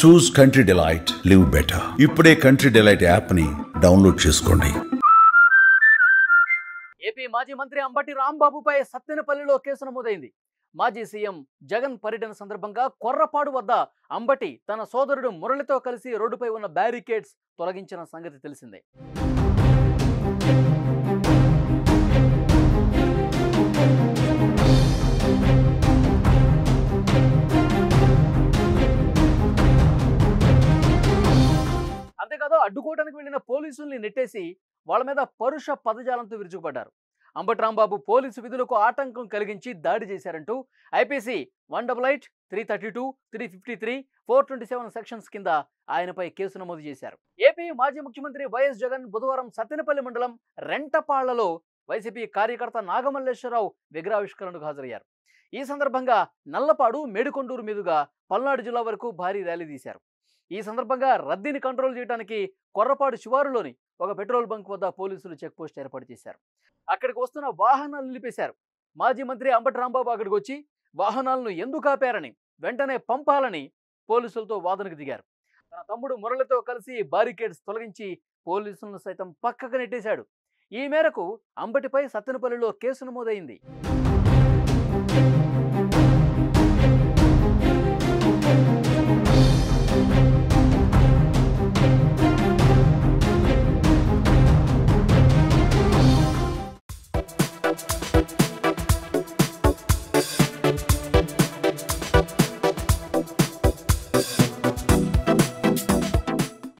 చూస్ country delight, live better. ఇప్పుడే country delight app ని download చేసుకోండి. ఏపీ మాజీ మంత్రి అంబటి రాంబాబుపై సత్తెనపల్లిలో కేసు నమోదైంది. మాజీ సీఎం జగన్ పర్యటన సందర్భంగా కొర్రపాడు వద్ద అంబటి తన సోదరుడు మురళితో కలిసి రోడ్డుపై ఉన్న బ్యారికేడ్స్ తొలగించిన సంగతి తెలిసిందే. అంతేకాదు అడ్డుకోవడానికి వెళ్లిన పోలీసుల్ని నెట్టేసి వాళ్ళ మీద పరుష పదజాలంతో విరుచుకుపడ్డారు. అంబటి రాంబాబు పోలీసు విధులకు ఆటంకం కలిగించి దాడి చేశారంటూ ఐపీసీ 188, 332, 353, 427 సెక్షన్స్ కింద ఆయనపై కేసు నమోదు చేశారు. ఏపీ మాజీ ముఖ్యమంత్రి వైఎస్ జగన్ బుధవారం సత్తెనపల్లి మండలం రెంటపాళ్లలో వైసీపీ కార్యకర్త నాగమల్లేశ్వరరావు విగ్రహావిష్కరణకు హాజరయ్యారు. ఈ సందర్భంగా నల్లపాడు, మేడికొండూరు మీదుగా పల్నాడు జిల్లా వరకు భారీ ర్యాలీ తీశారు. ఈ సందర్భంగా రద్దీని కంట్రోల్ చేయడానికి కొర్రపాడు శివారులోని ఒక పెట్రోల్ బంక్ వద్ద పోలీసులు చెక్పోస్ట్ ఏర్పాటు చేశారు. అక్కడికి వస్తున్న వాహనాలు నిలిపేశారు. మాజీ మంత్రి అంబటి రాంబాబు అక్కడికి వచ్చి వాహనాలను ఎందుకు ఆపారని, వెంటనే పంపాలని పోలీసులతో వాదనకు దిగారు. తన తమ్ముడు మురళితో కలిసి బారికేడ్స్ తొలగించి పోలీసులను సైతం పక్కకు నెట్టేశాడు. ఈ మేరకు అంబటిపై సత్తెనపల్లిలో కేసు నమోదైంది.